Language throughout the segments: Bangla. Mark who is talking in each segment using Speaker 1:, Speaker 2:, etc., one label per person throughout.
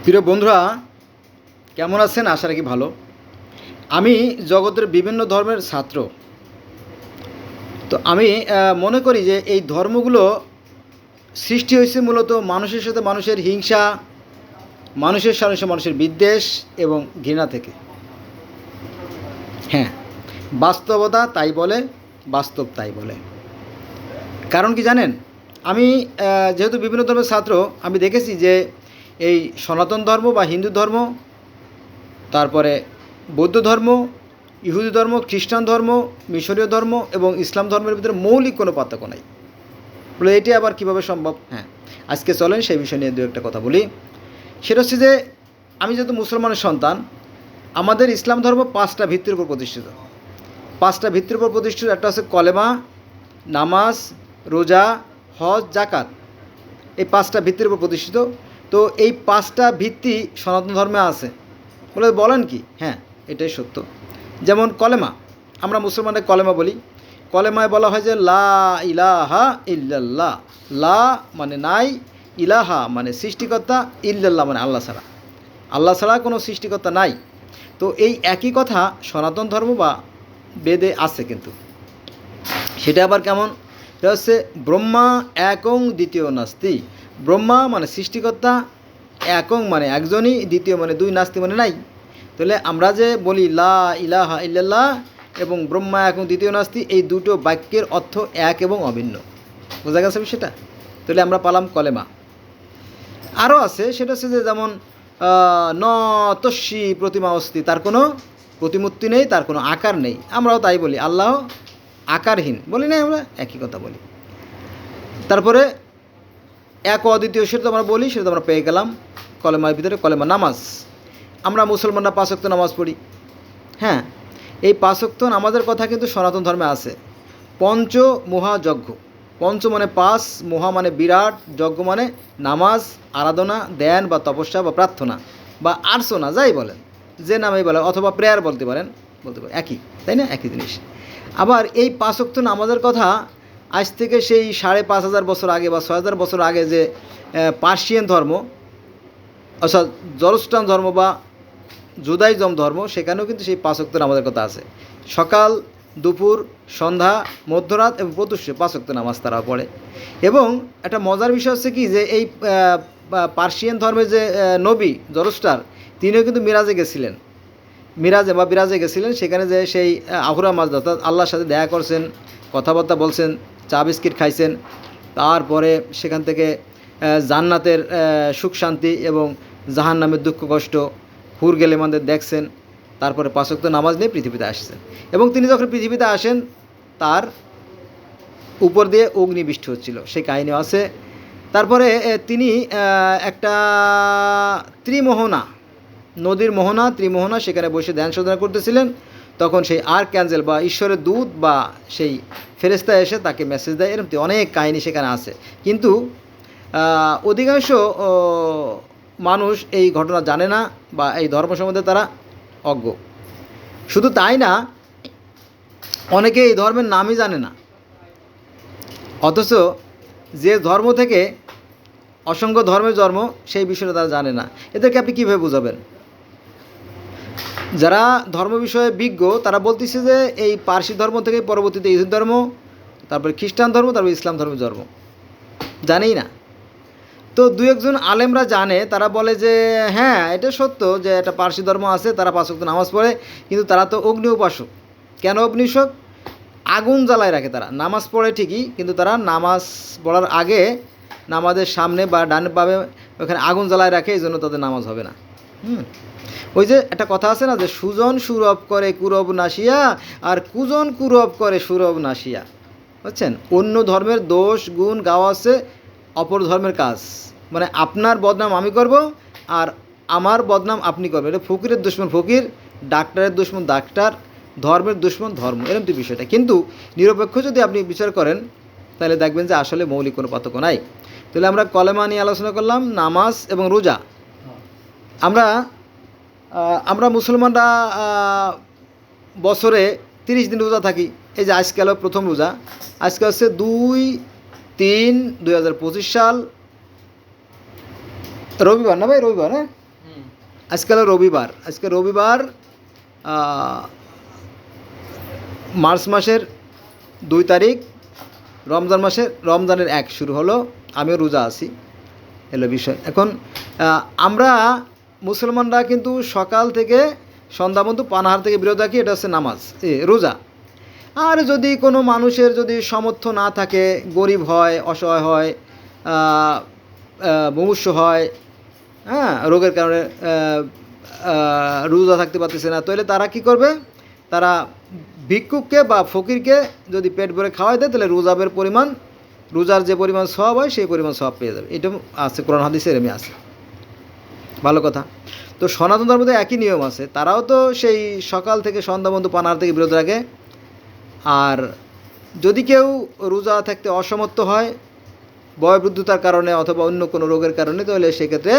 Speaker 1: প্রিয় বন্ধুরা, কেমন আছেন? আশা রাখি ভালো। আমি জগতের বিভিন্ন ধর্মের ছাত্র। তো আমি মনে করি যে এই ধর্মগুলো সৃষ্টি হয়েছে মূলত মানুষের সাথে মানুষের হিংসা, মানুষের সাথে মানুষের বিদ্বেষ এবং ঘৃণা থেকে। হ্যাঁ, বাস্তবতা তাই বলে, বাস্তব তাই বলে। কারণ কি জানেন? আমি যেহেতু বিভিন্ন ধর্মের ছাত্র, আমি দেখেছি যে এই সনাতন ধর্ম বা হিন্দু ধর্ম, তারপরে বৌদ্ধ ধর্ম, ইহুদি ধর্ম, খ্রিস্টান ধর্ম, মিশরীয় ধর্ম এবং ইসলাম ধর্মের ভিতরে মৌলিক কোনো পার্থক্য নাই। বলে এটি আবার কীভাবে সম্ভব? হ্যাঁ, আজকে চলেন সেই বিষয় নিয়ে দু একটা কথা বলি। সেটা হচ্ছে যে আমি যেহেতু মুসলমানের সন্তান, আমাদের ইসলাম ধর্ম 5টা ভিত্তির উপর প্রতিষ্ঠিত। 5টা ভিত্তির উপর প্রতিষ্ঠিত। একটা হচ্ছে কলেমা, নামাজ, রোজা, হজ, জাকাত। এই 5টা ভিত্তির উপর প্রতিষ্ঠিত। তো এই 5টা ভিত্তি সনাতন ধর্মে আছে। বলেন কি? হ্যাঁ, এটাই সত্য। যেমন কলেমা, আমরা মুসলমানের কলেমা বলি। কলেমায় বলা হয় যে লা ইলাহা ইল্লাল্লাহ। লা মানে নাই, ইলাহা মানে সৃষ্টিকর্তা, ইল্লাল্লাহ মানে আল্লাহ ছাড়া। আল্লাহ ছাড়া কোনো সৃষ্টিকর্তা নাই। তো এই একই কথা সনাতন ধর্ম বা বেদে আছে, কিন্তু সেটা আবার কেমন? এটা হচ্ছে ব্রহ্মা একং দ্বিতীয় নাস্তি। ব্রহ্মা মানে সৃষ্টিকর্তা, একং মানে একজনই, দ্বিতীয় মানে দুই, নাস্তি মানে নাই। তাহলে আমরা যে বলি লা ইলাহা ইল্লাল্লাহ এবং ব্রহ্মা একং দ্বিতীয় নাস্তি, এই দুটো বাক্যের অর্থ এক এবং অভিন্ন। বোঝা গেছে বিষয়টা? তাহলে আমরা পালাম কলেমা। আরও আছে, সেটা হচ্ছে যে যেমন ন তস্যি প্রতিমা অস্তি, তার কোনো প্রতিমূর্তি নেই, তার কোনো আকার নেই। আমরাও তাই বলি, আল্লাহ আকারহীন বলি না, আমরা একই কথা বলি। তারপরে এক অদ্বিতীয়, সেটা তো আমরা বলি, সেটা তো আমরা পেয়ে গেলাম কলেমার ভিতরে। কলেমা। নামাজ, আমরা মুসলমানরা 5 ওয়াক্ত নামাজ পড়ি। হ্যাঁ, এই 5 ওয়াক্ত নামাজের কথা কিন্তু সনাতন ধর্মে আছে। পঞ্চ মহাযজ্ঞ, পঞ্চ মানে 5, মহা মানে বিরাট, যজ্ঞ মানে নামাজ, আরাধনা, ধ্যান বা তপস্যা বা প্রার্থনা বা আর্চনা, যাই বলেন, যে নামেই বলেন, অথবা প্রেয়ার বলতে পারেন, একই, তাই না? একই জিনিস। আবার এই 5 ওয়াক্ত নামাজের কথা আজ থেকে সেই 5,500 বছর আগে বা 6,000 বছর আগে যে পার্সিয়ান ধর্ম, অর্থাৎ জরস্টান ধর্ম বা জুদাইজম ধর্ম, সেখানেও কিন্তু সেই 5 ওয়াক্ত নামাজের কথা আছে। সকাল, দুপুর, সন্ধ্যা, মধ্যরাত এবং প্রত্যুষে 5 ওয়াক্ত নামাজ তারা পড়ে। এবং একটা মজার বিষয় হচ্ছে কি, যে এই পার্সিয়ান ধর্মের যে নবী জরস্টার, তিনিও কিন্তু মিরাজে গেছিলেন। মিরাজে বা বিরাজে গেছিলেন। সেখানে যে সেই আহুরা মাঝ, অর্থাৎ আল্লাহর সাথে দেখা করছেন, কথাবার্তা বলছেন, চা বিস্কিট খাইছেন। তারপরে সেখান থেকে জান্নাতের সুখ শান্তি এবং জাহান্নামের দুঃখ কষ্ট, হুর গেলেমানদের দেখছেন। তারপরে 5 ওয়াক্ত নামাজ নিয়ে পৃথিবীতে আসছেন। এবং তিনি যখন পৃথিবীতে আসেন, তার উপর দিয়ে অগ্নিবৃষ্টি হচ্ছিল, সেই কাহিনীও আছে। তারপরে তিনি একটা ত্রিমোহনা, নদীর মোহনা, ত্রিমোহনা, সেখানে বসে ধ্যান সাধনা করতেছিলেন। তখন সেই আর্কঅ্যাঞ্জেল বা ঈশ্বরের দূত বা সেই ফেরেশতা এসে তাকে মেসেজ দেয়। এরকম অনেক কাহিনী সেখানে আছে। কিন্তু অধিকাংশ মানুষ এই ঘটনা জানে না বা এই ধর্ম সম্বন্ধে তারা অজ্ঞ। শুধু তাই না, অনেকে এই ধর্মের নামই জানে না। অথচ যে ধর্ম থেকে অসংখ্য ধর্মের জন্ম, সেই বিষয়টা তারা জানে না। এদেরকে আপনি কীভাবে বোঝাবেন? যারা ধর্ম বিষয়ে বিজ্ঞ, তারা বলতেছে যে এই পার্সি ধর্ম থেকে পরবর্তীতে ইহুদি ধর্ম, তারপরে খ্রিস্টান ধর্ম, তারপর ইসলাম ধর্মের জন্ম। জানেই না। তো 2-1 জন আলেমরা জানে, তারা বলে যে হ্যাঁ, এটা সত্য যে একটা পার্সি ধর্ম আছে, তারা 5 ওয়াক্ত নামাজ পড়ে, কিন্তু তারা তো অগ্নি উপাসক। কেন অগ্নি উপাসক? আগুন জ্বালায় রাখে তারা। নামাজ পড়ে ঠিকই, কিন্তু তারা নামাজ পড়ার আগে নামাজের সামনে বা ডানে পাবে ওখানে আগুন জ্বালায় রাখে, এই জন্য তাদের নামাজ হবে না। ওই যে একটা কথা আছে না, যে সুজন সুরভ করে কুরব নাসিয়া, আর কুজন কুরব করে সুরভ নাসিয়া। বুঝছেন? অন্য ধর্মের দোষ গুণ গাওয়া আছে অপর ধর্মের কাজ। মানে আপনার বদনাম আমি করব, আর আমার বদনাম আপনি করবেন। এটা ফকিরের দুশ্মন ফকির, ডাক্তারের দুশ্মন ডাক্তার, ধর্মের দুশ্মন ধর্ম, এরকম তো বিষয়টা। কিন্তু নিরপেক্ষ যদি আপনি বিচার করেন, তাহলে দেখবেন যে আসলে মৌলিক কোনো পার্থক্য নাই। তাহলে আমরা কলেমা নিয়ে আলোচনা করলাম, নামাজ এবং রোজা। আমরা মুসলমানরা বছরে 30 দিন রোজা থাকি। এই যে আজকে হলো প্রথম রোজা, আজকে হচ্ছে 2-3-2025 সাল, রবিবার না ভাই? রবিবার, হ্যাঁ, আজকে হলো রবিবার, আজকে রবিবার আহ, মার্চ মাসের 2 তারিখ, রমজানের 1 শুরু হলো। আমিও রোজা আছি, এলো বিষয়। এখন আমরা মুসলমানরা কিন্তু সকাল থেকে সন্ধ্যা পর্যন্ত পানাহার থেকে বিরত থাকি, এটা হচ্ছে নামাজ, রোজা। আর যদি কোনো মানুষের যদি সামর্থ্য না থাকে, গরিব হয়, অসহায় হয়, মুমূর্ষ হয়, হ্যাঁ, রোগের কারণে রোজা থাকতে পারতেছে না, তাহলে তারা কি করবে? তারা ভিক্ষুককে বা ফকিরকে যদি পেট ভরে খাওয়াই দেয়, তাহলে রোজার যে পরিমাণ সওয়াব হয় সেই পরিমাণ সওয়াব পেয়ে যাবে। এটা আছে কোরআন হাদিসে, এরমই আছে। ভালো কথা। তো সনাতন ধর্মতে একই নিয়ম আছে, তারাও তো সেই সকাল থেকে সন্ধ্যা পর্যন্ত পানাহার থেকে বিরত রাখে। আর যদি কেউ রোজা থাকতে অসমর্থ হয় বয়োবৃদ্ধতার কারণে অথবা অন্য কোনো রোগের কারণে, তাহলে সেক্ষেত্রে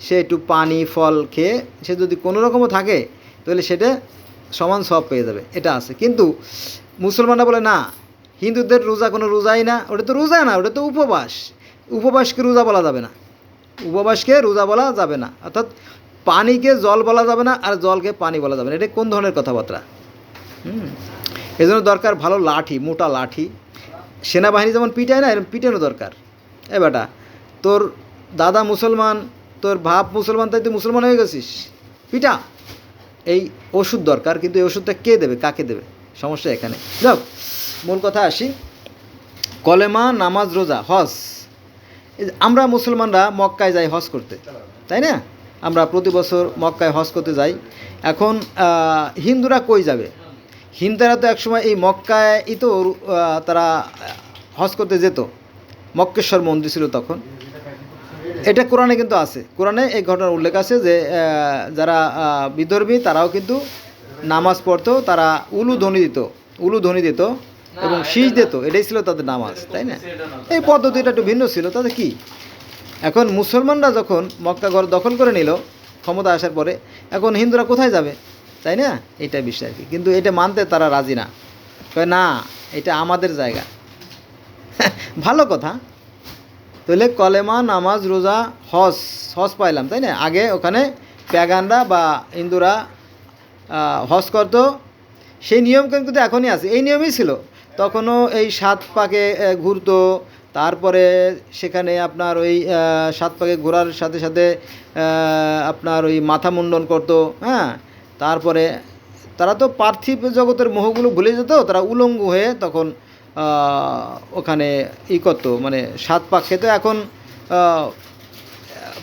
Speaker 1: সে একটু পানি ফল খেয়ে সে যদি কোনো রকমও থাকে, তাহলে সেটা সমান সওয়াব পেয়ে যাবে, এটা আছে। কিন্তু মুসলমানরা বলে না, হিন্দুদের রোজা কোনো রোজাই না, ওটা তো রোজা না, ওটা তো উপবাস। উপবাসকে রোজা বলা যাবে না, উপবাসকে রোজা বলা যাবে না, অর্থাৎ পানিকে জল বলা যাবে না, আর জলকে পানি বলা যাবে না। এটা কোন ধরনের কথাবার্তা? এই জন্য দরকার ভালো লাঠি, মোটা লাঠি। সেনাবাহিনী যেমন পিটায় না, এরকম পিটানো দরকার। এ বেটা, তোর দাদা মুসলমান, তোর বাপ মুসলমান, তাই তুই মুসলমান হয়ে গেছিস, পিটা। এই ওষুধ দরকার, কিন্তু এই ওষুধটা কে দেবে, কাকে দেবে? সমস্যা এখানে। যাক, মূল কথা আসি। কলেমা, নামাজ, রোজা, হজ। আমরা মুসলমানরা মক্কায় যাই হজ করতে, তাই না? আমরা প্রতি বছর মক্কায় হজ করতে যাই। এখন হিন্দুরা কই যাবে? হিন্দুরা তো একসময় এই মক্কায়ই তো তারা হজ করতে যেত, মক্কেশ্বর মন্দির ছিল তখন। এটা কোরআনে কিন্তু আছে, কোরআনে এই ঘটনার উল্লেখ আছে যে যারা বিধর্মী তারাও কিন্তু নামাজ পড়তো, তারা উলু ধ্বনি দিত এবং শীষ দিত, এটাই ছিল তাদের নামাজ, তাই না? এই পদ্ধতিটা একটু ভিন্ন ছিল। তাতে কি, এখন মুসলমানরা যখন মক্কা ঘর দখল করে নিল ক্ষমতা আসার পরে, এখন হিন্দুরা কোথায় যাবে, তাই না? এটাই বিষয় আর কি। কিন্তু এটা মানতে তারা রাজি না, কয় না, এটা আমাদের জায়গা। ভালো কথা। তাহলে কলেমা, নামাজ, রোজা, হজ পাইলাম, তাই না? আগে ওখানে প্যাগানরা বা হিন্দুরা হজ করতো, সেই নিয়ম কিন্তু এখনই আছে, এই নিয়মই ছিল তখনও। এই 7 পাকে ঘুরতো, তারপরে সেখানে আপনার ওই 7 পাকে ঘোরার সাথে সাথে আপনার ওই মাথা মুন্ডন করতো, হ্যাঁ। তারপরে তারা তো পার্থিব জগতের মোহগুলো ভুলে যেত, তারা উলঙ্গ হয়ে তখন ওখানে করতো, মানে 7 পাক খেতো। এখন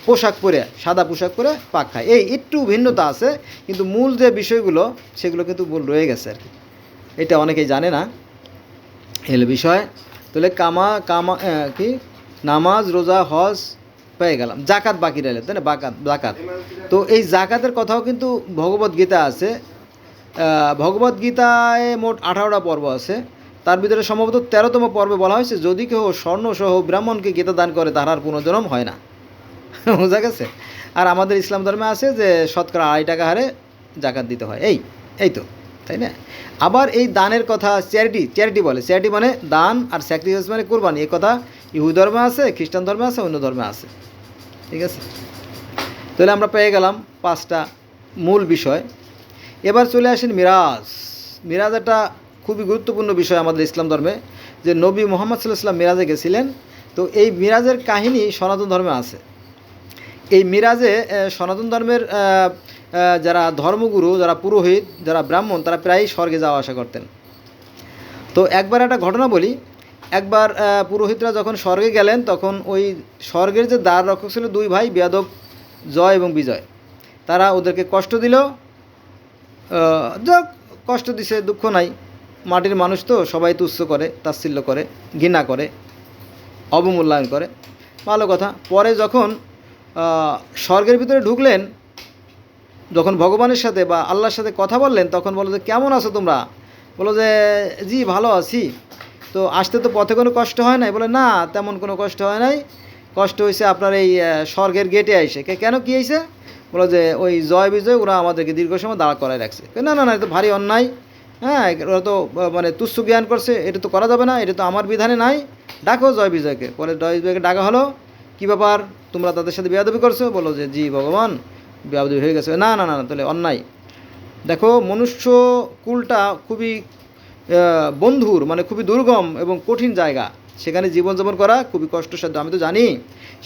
Speaker 1: পোশাক পরে, সাদা পোশাক পরে পাক খায়। এই একটু ভিন্নতা আছে, কিন্তু মূল যে বিষয়গুলো সেগুলো কিন্তু মূল রয়ে গেছে আর কি। এটা অনেকেই জানে না, এল বিষয়। তাহলে কি নামাজ, রোজা, হজ পেয়ে গেলাম। জাকাত বাকি রইল, তাই না? জাকাত। তো এই জাকাতের কথাও কিন্তু ভগবদ্গীতা আছে। ভগবদ্গীতায় মোট 18টা পর্ব আছে, তার ভিতরে সম্ভবত 13তম পর্বে বলা হয়েছে, যদি কেউ স্বর্ণসহ ব্রাহ্মণকে গীতা দান করে তাহার পুনর্জন্ম হয় না। বোঝা গেছে? আর আমাদের ইসলাম ধর্মে আছে যে শতকরা 2.5 টাকা হারে জাকাত দিতে হয়। এই তো, তাই না? আবার এই দানের কথা চ্যারিটি বলে। চ্যারিটি মানে দান, আর স্যাক্রিফাইস মানে কোরবানি। এই কথা ইহুদি ধর্মে আছে, খ্রিস্টান ধর্মে আছে, অন্য ধর্মে আছে, ঠিক আছে? তাহলে আমরা পেয়ে গেলাম 5টা মূল বিষয়। এবার চলে আসেন মিরাজ একটা খুবই গুরুত্বপূর্ণ বিষয় আমাদের ইসলাম ধর্মে, যে নবী মুহাম্মদ সাল্লাল্লাহু আলাইহি ওয়াসাল্লাম মিরাজে গেছিলেন। তো এই মিরাজের কাহিনী সনাতন ধর্মে আছে। এই মিরাজে সনাতন ধর্মের যারা ধর্মগুরু, যারা পুরোহিত, যারা ব্রাহ্মণ, তারা প্রায়ই স্বর্গে যাওয়া আসা করতেন। তো একবার একটা ঘটনা বলি। একবার পুরোহিতরা যখন স্বর্গে গেলেন, তখন ওই স্বর্গের যে দ্বার রক্ষক ছিল 2 ভাই, বেয়াদব জয় এবং বিজয়। তারা ওদেরকে কষ্ট দিল। যাক, কষ্ট দিছে, দুঃখ নাই, মাটির মানুষ তো, সবাই তুচ্ছ করে, তাচ্ছিল্য করে, ঘৃণা করে, অবমূল্যায়ন করে, ভালো কথা। পরে যখন স্বর্গের ভিতরে ঢুকলেন, যখন ভগবানের সাথে বা আল্লাহর সাথে কথা বললেন, তখন বলো যে কেমন আছো তোমরা? বলো যে জি ভালো আছি। তো আসতে তো পথে কোনো কষ্ট হয় নাই? বলে না, তেমন কোনো কষ্ট হয় নাই, কষ্ট হয়েছে আপনার এই স্বর্গের গেটে আইসে। কেন, কী হয়েছে? বলো যে ওই জয় বিজয় ওরা আমাদেরকে দীর্ঘ সময় দাঁড়া করায় রাখছে। না না না, এটা তো ভারী অন্যায়, হ্যাঁ, ওরা তো মানে তুচ্ছ জ্ঞান করছে, এটা তো করা যাবে না, এটা তো আমার বিধানে নাই, ডাকো জয় বিজয়কে। পরে জয় বিজয়কে ডাকা হলো, কী ব্যাপার, তোমরা তাদের সাথে বেয়াদবি করছো? বলো যে জি ভগবান, বিবাদ হয়ে গেছে, না না না না, তাহলে অন্যায়। দেখো মনুষ্য কুলটা খুবই বন্ধুর মানে খুবই দুর্গম এবং কঠিন জায়গা, সেখানে জীবনযাপন করা খুবই কষ্টসাধ্য। আমি তো জানি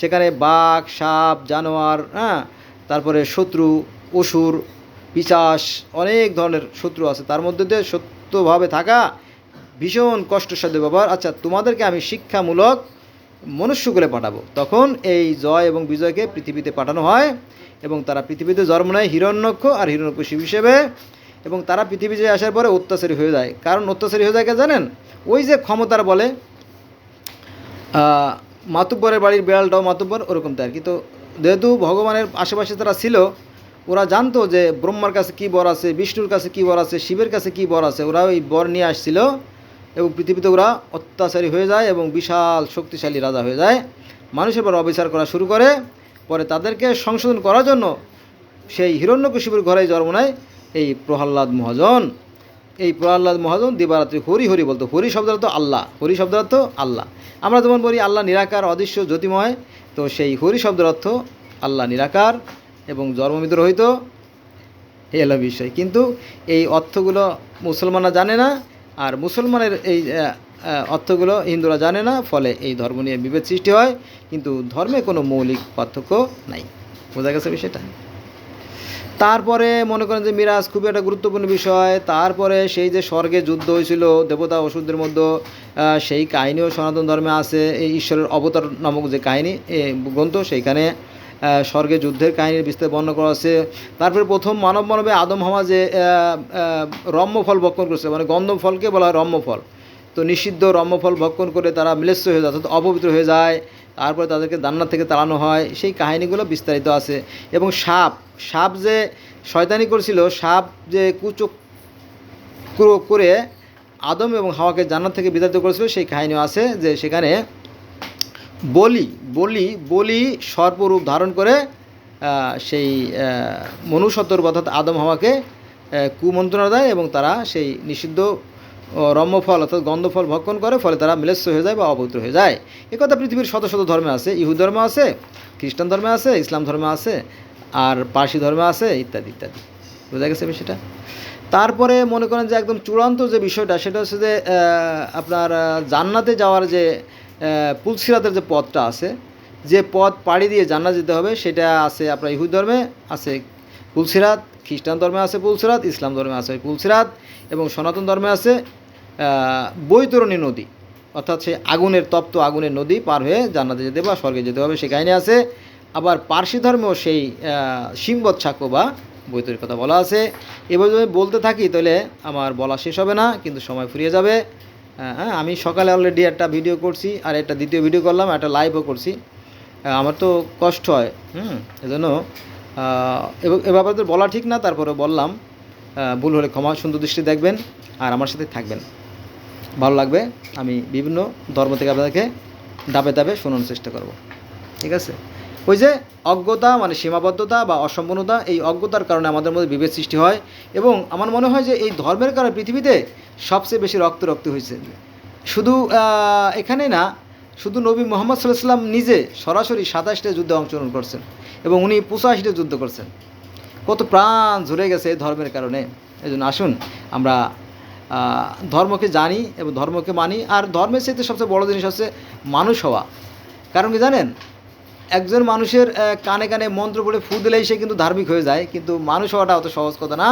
Speaker 1: সেখানে বাঘ, সাপ, জানোয়ার, হ্যাঁ, তারপরে শত্রু, অসুর, পিশাচ, অনেক ধরনের শত্রু আছে, তার মধ্যে দিয়ে সত্যভাবে থাকা ভীষণ কষ্টসাধ্য ব্যাপার। আচ্ছা, তোমাদেরকে আমি শিক্ষামূলক মনুষ্যকুলে পাঠাবো। তখন এই জয় এবং বিজয়কে পৃথিবীতে পাঠানো হয় এবং তারা পৃথিবীতে জন্ম নেয় হিরণ্যক্ষ আর হিরণ্যকশিপু হিসেবে, এবং তারা পৃথিবীতে আসার পরে অত্যাচারী হয়ে যায়। কারণ অত্যাচারী হয়ে যায় কে জানেন? ওই যে ক্ষমতার বলে মাতুব্বরের বাড়ির বিড়ালটাও মাতুব্বর, ওরকম তো আর কি। তো যেহেতু ভগবানের আশেপাশে তারা ছিল, ওরা জানতো যে ব্রহ্মার কাছে কী বর আছে, বিষ্ণুর কাছে কী বর আছে, শিবের কাছে কী বর আছে, ওরা ওই বর নিয়ে আসছিল এবং পৃথিবীতে ওরা অত্যাচারী হয়ে যায় এবং বিশাল শক্তিশালী রাজা হয়ে যায়, মানুষের পর অবিচার করা শুরু করে। পরে তাদেরকে সংশোধন করার জন্য সেই হিরণ্যকশিপুর ঘরে জন্ম নেয় এই প্রহ্লাদ মহাজন। এই প্রহ্লাদ মহাজন দিবারাত্রি হরি হরি বলতো। হরি শব্দার্থ আল্লাহ, হরি শব্দার্থ আল্লাহ। আমরা যেমন বলি আল্লাহ নিরাকার, অদৃশ্য, জ্যোতিময়, তো সেই হরি শব্দের অর্থ আল্লাহ নিরাকার এবং জন্মমৃত্যু রহিত, এই হলো বিষয়। কিন্তু এই অর্থগুলো মুসলমানরা জানে না, আর মুসলমানের এই অর্থগুলো হিন্দুরা জানে না, ফলে এই ধর্ম নিয়ে বিভেদ সৃষ্টি হয়। কিন্তু ধর্মে কোনো মৌলিক পার্থক্য নাই। বোঝা গেছে বিষয়টা? তারপরে মনে করেন যে মিরাজ খুবই একটা গুরুত্বপূর্ণ বিষয়। তারপরে সেই যে স্বর্গে যুদ্ধ হয়েছিল দেবতা অসুরদের মধ্যে, সেই কাহিনীও সনাতন ধর্মে আছে। এই ঈশ্বরের অবতার নামক যে কাহিনী গ্রন্থ, সেইখানে স্বর্গে যুদ্ধের কাহিনীর বিস্তার বর্ণনা করা আছে। তারপরে প্রথম মানবে আদম হাওয়া যে রম্যফল ভক্ষণ করছে, মানে গন্ধম ফলকে বলা হয় রম্যফল। তো নিষিদ্ধ রম্যফল ভক্ষণ করে তারা মিলেচ্ছ হয়ে যায়, অর্থাৎ অপবিত্র হয়ে যায়। তারপরে তাদেরকে জান্নাত থেকে তাড়ানো হয়, সেই কাহিনীগুলো বিস্তারিত আছে। এবং সাপ যে শয়তানি করছিল, সাপ যে কুচক্র করে আদম এবং হাওয়াকে জান্নাত থেকে বিতাড়িত করেছিল, সেই কাহিনীও আছে। যে সেখানে বলি সর্পরূপ ধারণ করে সেই মনুষ্যত্বর অর্থাৎ আদম হাওয়াকে কুমন্ত্রণা দেয় এবং তারা সেই নিষিদ্ধ রম্যফল অর্থাৎ গন্ধফল ভক্ষণ করে, ফলে তারা মিলেচ্ছ হয়ে যায় বা অপবিত্র হয়ে যায়। এ কথা পৃথিবীর শত শত ধর্মে আছে। ইহুদ ধর্মে আছে, খ্রিস্টান ধর্মে আছে, ইসলাম ধর্মে আছে, আর পার্সি ধর্মে আছে, ইত্যাদি ইত্যাদি। বোঝা গেছে বিষয়টা? তারপরে মনে করেন যে একদম চূড়ান্ত যে বিষয়টা, সেটা হচ্ছে যে আপনার জান্নাতে যাওয়ার যে পুলসিরাতের যে পথটা আছে, যে পথ পাড়ি দিয়ে জান্নাত যেতে হবে, সেটা আছে আপনার ইহুদ ধর্মে আছে পুলসিরাত, খ্রিস্টান ধর্মে আছে পুলসিরাত, ইসলাম ধর্মে আছে পুলসিরাত, এবং সনাতন ধর্মে আছে বৈতরণী নদী, অর্থাৎ সেই আগুনের তপ্ত আগুনের নদী পার হয়ে জান্নাতে যেতে বা স্বর্গে যেতে হবে, সেই কাহিনী আছে। আবার পার্সি ধর্মেও সেই সিম্বত সাক্ষ্য বা বৈতরীর কথা বলা আছে। এবার যদি বলতে থাকি তাহলে আমার বলা শেষ হবে না, কিন্তু সময় ফুরিয়ে যাবে। হ্যাঁ, আমি সকালে অলরেডি একটা ভিডিও করছি, আর একটা দ্বিতীয় ভিডিও করলাম, একটা লাইভও করছি। আমার তো কষ্ট হয়, এজন্য এ ব্যাপারে তো বলা ঠিক না, তারপরে বললাম। ভুল হলে ক্ষমা সুন্দর দৃষ্টি দেখবেন, আর আমার সাথে থাকবেন, ভালো লাগবে। আমি বিভিন্ন ধর্ম থেকে আপনাদেরকে ধাপে ধাপে শোনানোর চেষ্টা করব, ঠিক আছে? ওই যে অজ্ঞতা মানে সীমাবদ্ধতা বা অসম্পূর্ণতা, এই অজ্ঞতার কারণে আমাদের মধ্যে বিভেদ সৃষ্টি হয়। এবং আমার মনে হয় যে এই ধর্মের কারণে পৃথিবীতে সবচেয়ে বেশি রক্তারক্তি হয়েছে। শুধু এখানে না, শুধু নবী মোহাম্মদ সাল্লাল্লাহু আলাইহি ওয়াসাল্লাম নিজে সরাসরি 27টা যুদ্ধে অংশগ্রহণ করছেন এবং উনি 85টা যুদ্ধ করছেন। কত প্রাণ ঝরে গেছে এই ধর্মের কারণে। এই জন্য আসুন আমরা ধর্মকে জানি এবং ধর্মকে মানি। আর ধর্মের চাইতে সবচেয়ে বড় জিনিস হচ্ছে মানুষ হওয়া। কারণ কি জানেন, একজন মানুষের কানে কানে মন্ত্র পড়ে ফু দিলেই সে কিন্তু ধার্মিক হয়ে যায়, কিন্তু মানুষ হওয়াটা অত সহজ কথা না।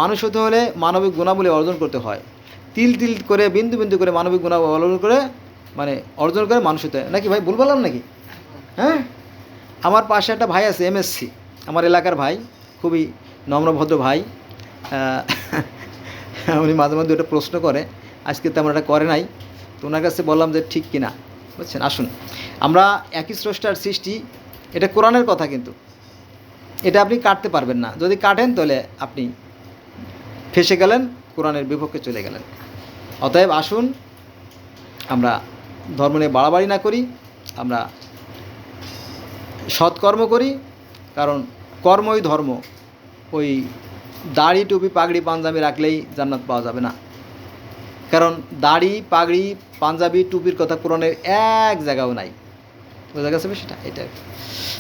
Speaker 1: মানুষ হতে হলে মানবিক গুণাবলী অর্জন করতে হয়। তিল তিল করে বিন্দু বিন্দু করে মানবিক গুণাবলী অর্জন করে অর্জন করে মানুষ হতে হয়। নাকি ভাই, ভুল বললাম নাকি? হ্যাঁ, আমার পাশে একটা ভাই আছে এমএসসি, আমার এলাকার ভাই, খুবই নম্রভদ্র ভাই। উনি মাঝে মধ্যে একটা প্রশ্ন করে, আজকে তেমন একটা করে নাই, তো ওনার কাছে বললাম যে ঠিক কিনা, বুঝছেন? আসুন, আমরা একই স্রষ্টার সৃষ্টি, এটা কোরআনের কথা, কিন্তু এটা আপনি কাটতে পারবেন না। যদি কাটেন তাহলে আপনি ফেসে গেলেন, কোরআনের বিপক্ষে চলে গেলেন। অতএব আসুন আমরা ধর্ম নিয়ে বাড়াবাড়ি না করি, আমরা সৎকর্ম করি, কারণ কর্মই ধর্ম। ওই দাড়ি টুপি পাগড়ি পাঞ্জাবি রাখলেই জান্নাত পাওয়া যাবে না, কারণ দাড়ি পাগড়ি পাঞ্জাবি টুপির কথা কোরআনের এক জায়গাও নাই। বোঝা গেছে সেটা? এটা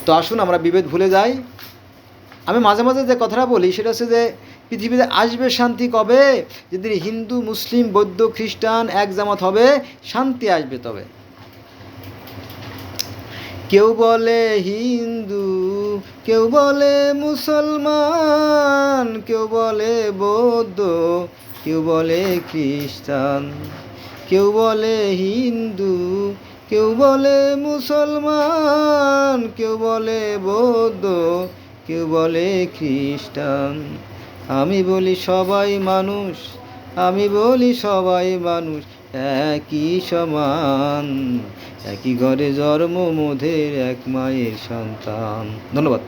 Speaker 1: তো আসুন আমরা বিভেদ ভুলে যাই, আমি মাঝে মাঝে যে কথাটা বলি সেটা হচ্ছে যে পৃথিবীতে আসবে শান্তি কবে? যেদিন হিন্দু, মুসলিম, বৌদ্ধ, খ্রিস্টান এক জামাত হবে, শান্তি আসবে তবে। কেউ বলে হিন্দু, কেউ বলে মুসলমান, কেউ বলে বৌদ্ধ, কেউ বলে খ্রিস্টান, কেউ বলে হিন্দু, কেউ বলে মুসলমান, কেউ বলে বৌদ্ধ, কেউ বলে খ্রিস্টান। আমি বলি সবাই মানুষ, আমি বলি সবাই মানুষ, একই সমান, একই ঘরে জন্ম, মোদের এক মায়ের সন্তান। ধন্যবাদ।